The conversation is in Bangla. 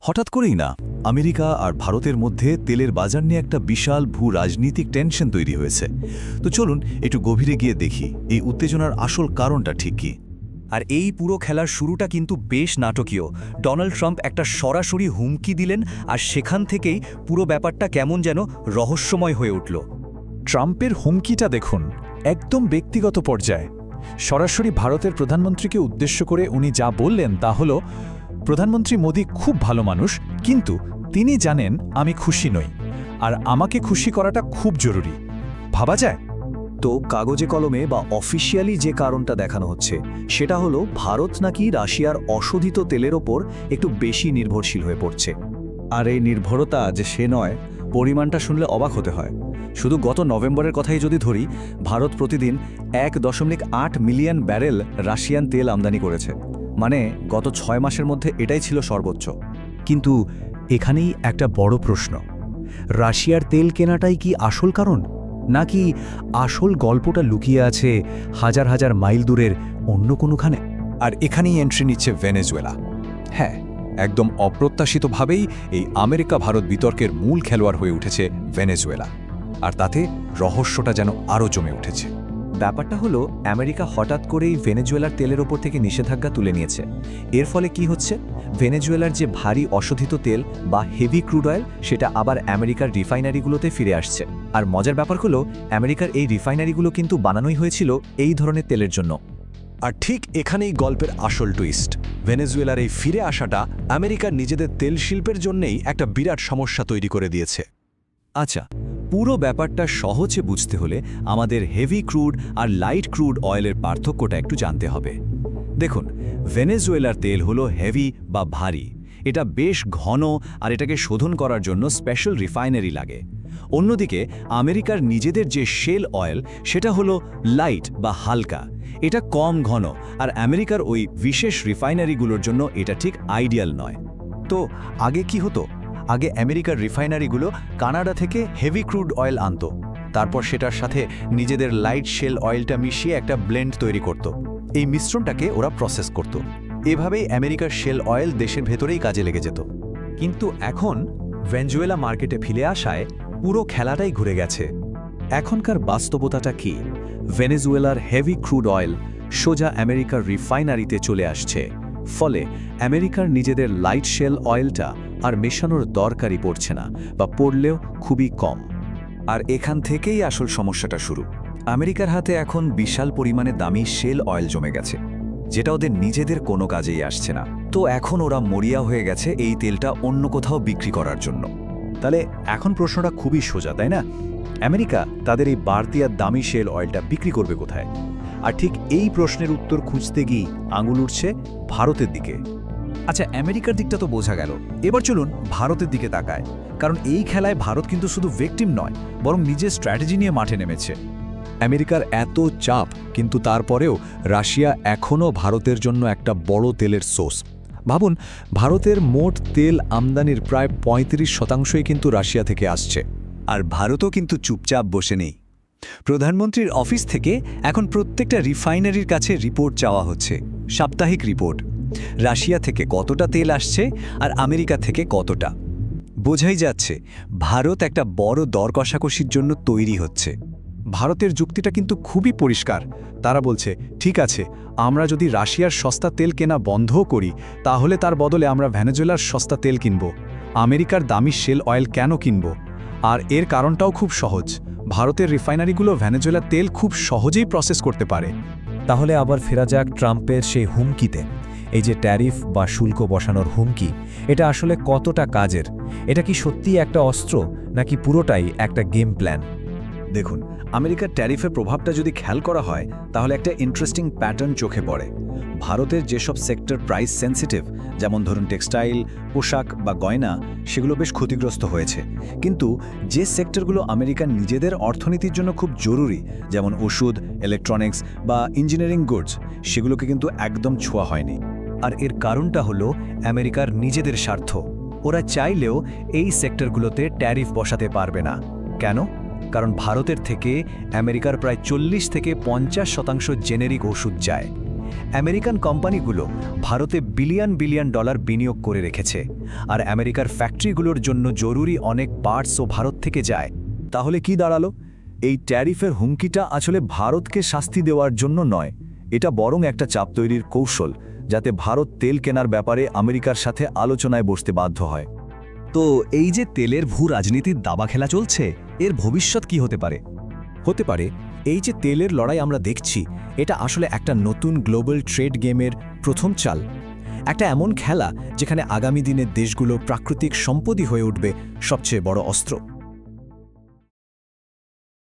হঠাৎ করেই না আমেরিকা আর ভারতের মধ্যে তেলের বাজার নিয়ে একটা বিশাল ভূ রাজনীতিক টেনশন তৈরি হয়েছে। তো চলুন একটু গভীরে গিয়ে দেখি এই উত্তেজনার আসল কারণটা ঠিক কী। আর এই পুরো খেলার শুরুটা কিন্তু বেশ নাটকীয়। ডোনাল্ড ট্রাম্প একটা সরাসরি হুমকি দিলেন, আর সেখান থেকেই পুরো ব্যাপারটা কেমন যেন রহস্যময় হয়ে উঠল। ট্রাম্পের হুমকিটা দেখুন, একদম ব্যক্তিগত পর্যায়ে। সরাসরি ভারতের প্রধানমন্ত্রীকে উদ্দেশ্য করে উনি যা বললেন তা হলো, প্রধানমন্ত্রী মোদি খুব ভালো মানুষ, কিন্তু তিনি জানেন আমি খুশি নই, আর আমাকে খুশি করাটা খুব জরুরি। ভাবা যায়? তো কাগজে কলমে বা অফিসিয়ালি যে কারণটা দেখানো হচ্ছে সেটা হলো ভারত নাকি রাশিয়ার অশোধিত তেলের ওপর একটু বেশি নির্ভরশীল হয়ে পড়ছে। আর এই নির্ভরতা যে সে নয়, পরিমাণটা শুনলে অবাক হতে হয়। শুধু গত নভেম্বরের কথাই যদি ধরি, ভারত প্রতিদিন 1.8 মিলিয়ন ব্যারেল রাশিয়ান তেল আমদানি করেছে। মানে গত 6 মাসের মধ্যে এটাই ছিল সর্বোচ্চ। কিন্তু এখানেই একটা বড় প্রশ্ন, রাশিয়ার তেল কেনাটাই কি আসল কারণ, নাকি আসল গল্পটা লুকিয়ে আছে হাজার হাজার মাইল দূরের অন্য কোনোখানে? আর এখানেই এন্ট্রি নিচ্ছে ভেনেজুয়েলা। হ্যাঁ, একদম অপ্রত্যাশিতভাবেই এই আমেরিকা ভারত বিতর্কের মূল খেলোয়াড় হয়ে উঠেছে ভেনেজুয়েলা, আর তাতে রহস্যটা যেন আরও জমে উঠেছে। ব্যাপারটা হলো, আমেরিকা হঠাৎ করেই ভেনেজুয়েলার তেলের ওপর থেকে নিষেধাজ্ঞা তুলে নিয়েছে। এর ফলে কি হচ্ছে, ভেনেজুয়েলার যে ভারী অশোধিত তেল বা হেভি ক্রুড অয়েল, সেটা আবার আমেরিকার রিফাইনারিগুলোতে ফিরে আসছে। আর মজার ব্যাপার হলো, আমেরিকার এই রিফাইনারিগুলো কিন্তু বানানোই হয়েছিল এই ধরনের তেলের জন্য। আর ঠিক এখানেই গল্পের আসল টুইস্ট। ভেনেজুয়েলার এই ফিরে আসাটা আমেরিকার নিজেদের তেল শিল্পের জন্যেই একটা বিরাট সমস্যা তৈরি করে দিয়েছে। আচ্ছা, পুরো ব্যাপারটা সহজে বুঝতে হলে আমাদের হেভি ক্রুড আর লাইট ক্রুড অয়েলের পার্থক্যটা একটু জানতে হবে। দেখুন, ভেনেজুয়েলার তেল হলো হেভি বা ভারী। এটা বেশ ঘন, আর এটাকে শোধন করার জন্য স্পেশাল রিফাইনারি লাগে। অন্যদিকে আমেরিকার নিজেদের যে শেল অয়েল, সেটা হলো লাইট বা হালকা। এটা কম ঘন, আর আমেরিকার ওই বিশেষ রিফাইনারিগুলোর জন্য এটা ঠিক আইডিয়াল নয়। তো আগে কি হতো? আগে আমেরিকার রিফাইনারিগুলো কানাডা থেকে হেভি ক্রুড অয়েল আনত, তারপর সেটার সাথে নিজেদের লাইট শেল অয়েলটা মিশিয়ে একটা ব্লেন্ড তৈরি করত। এই মিশ্রণটাকে ওরা প্রসেস করত। এভাবেই আমেরিকার শেল অয়েল দেশের ভেতরেই কাজে লেগে যেত। কিন্তু এখন ভেনেজুয়েলা মার্কেটে ফিরে আসায় পুরো খেলাটাই ঘুরে গেছে। এখনকার বাস্তবতাটা কি? ভেনেজুয়েলার হেভি ক্রুড অয়েল সোজা আমেরিকার রিফাইনারিতে চলে আসছে। ফলে আমেরিকার নিজেদের লাইট শেল অয়েলটা আর মেশানোর দরকারই পড়ছে না, বা পড়লেও খুবই কম। আর এখান থেকেই আসল সমস্যাটা শুরু। আমেরিকার হাতে এখন বিশাল পরিমাণে দামি শেল অয়েল জমে গেছে, যেটা ওদের নিজেদের কোনো কাজেই আসছে না। তো এখন ওরা মরিয়া হয়ে গেছে এই তেলটা অন্য কোথাও বিক্রি করার জন্য। তাহলে এখন প্রশ্নটা খুবই সোজা, তাই না? আমেরিকা তাদের এই বাড়তি আর দামি শেল অয়েলটা বিক্রি করবে কোথায়? আর ঠিক এই প্রশ্নের উত্তর খুঁজতে গিয়ে আঙুল উঠছে ভারতের দিকে। আচ্ছা, আমেরিকার দিকটা তো বোঝা গেল, এবার চলুন ভারতের দিকে তাকায়। কারণ এই খেলায় ভারত কিন্তু শুধু ভিকটিম নয়, বরং নিজের স্ট্র্যাটেজি নিয়ে মাঠে নেমেছে। আমেরিকার এত চাপ, কিন্তু তারপরেও রাশিয়া এখনও ভারতের জন্য একটা বড় তেলের সোর্স। ভাবুন, ভারতের মোট তেল আমদানির প্রায় 35% কিন্তু রাশিয়া থেকে আসছে। আর ভারতও কিন্তু চুপচাপ বসে নেই। প্রধানমন্ত্রীর অফিস থেকে এখন প্রত্যেকটা রিফাইনারির কাছে রিপোর্ট চাওয়া হচ্ছে, সাপ্তাহিক রিপোর্ট। রাশিয়া থেকে কতটা তেল আসছে আর আমেরিকা থেকে কতটা। বোঝাই যাচ্ছে ভারত একটা বড় দর কষাকষির জন্য তৈরি হচ্ছে। ভারতের যুক্তিটা কিন্তু খুবই পরিষ্কার। তারা বলছে, ঠিক আছে, আমরা যদি রাশিয়ার সস্তা তেল কেনা বন্ধও করি, তাহলে তার বদলে আমরা ভেনেজুয়েলার সস্তা তেল কিনব। আমেরিকার দামি শেল অয়েল কেন কিনব? আর এর কারণটাও খুব সহজ। ভারতের রিফাইনারিগুলো ভেনেজুয়েলার তেল খুব সহজেই প্রসেস করতে পারে। তাহলে আবার ফেরা যাক ট্রাম্পের সেই হুমকিতে। এই যে ট্যারিফ বা শুল্ক বসানোর হুমকি, এটা আসলে কতটা কাজের? এটা কি সত্যিই একটা অস্ত্র, নাকি পুরোটাই একটা গেম প্ল্যান? দেখুন, আমেরিকার ট্যারিফের প্রভাবটা যদি খেয়াল করা হয়, তাহলে একটা ইন্টারেস্টিং প্যাটার্ন চোখে পড়ে। ভারতের যেসব সেক্টর প্রাইস সেন্সিটিভ, যেমন ধরুন টেক্সটাইল, পোশাক বা গয়না, সেগুলো বেশ ক্ষতিগ্রস্ত হয়েছে। কিন্তু যে সেক্টরগুলো আমেরিকার নিজেদের অর্থনীতির জন্য খুব জরুরি, যেমন ওষুধ, ইলেকট্রনিক্স বা ইঞ্জিনিয়ারিং গুডস, সেগুলোকে কিন্তু একদম ছোঁয়া হয়নি। আর এর কারণটা হলো আমেরিকার নিজেদের স্বার্থ। ওরা চাইলেও এই সেক্টরগুলোতে ট্যারিফ বসাতে পারবে না। কেন? কারণ ভারতের থেকে আমেরিকার প্রায় 40 থেকে 50% জেনেরিক ওষুধ যায়। আমেরিকান কোম্পানিগুলো ভারতে বিলিয়ন বিলিয়ন ডলার বিনিয়োগ করে রেখেছে, আর আমেরিকার ফ্যাক্টরিগুলোর জন্য জরুরি অনেক পার্টসও ভারত থেকে যায়। তাহলে কি দাঁড়ালো? এই ট্যারিফের হুমকিটা আসলে ভারতকে শাস্তি দেওয়ার জন্য নয়, এটা বরং একটা চাপ তৈরির কৌশল, যাতে ভারত তেল কেনার ব্যাপারে আমেরিকার সাথে আলোচনায় বসতে বাধ্য হয়। তো এই যে তেলের ভূ রাজনীতির দাবা খেলা চলছে, এর ভবিষ্যৎ কি হতে পারে? হতে পারে এই যে তেলের লড়াই আমরা দেখছি, এটা আসলে একটা নতুন গ্লোবাল ট্রেড গেমের প্রথম চাল। একটা এমন খেলা যেখানে আগামী দিনের দেশগুলো প্রাকৃতিক সম্পদই হয়ে উঠবে সবচেয়ে বড় অস্ত্র।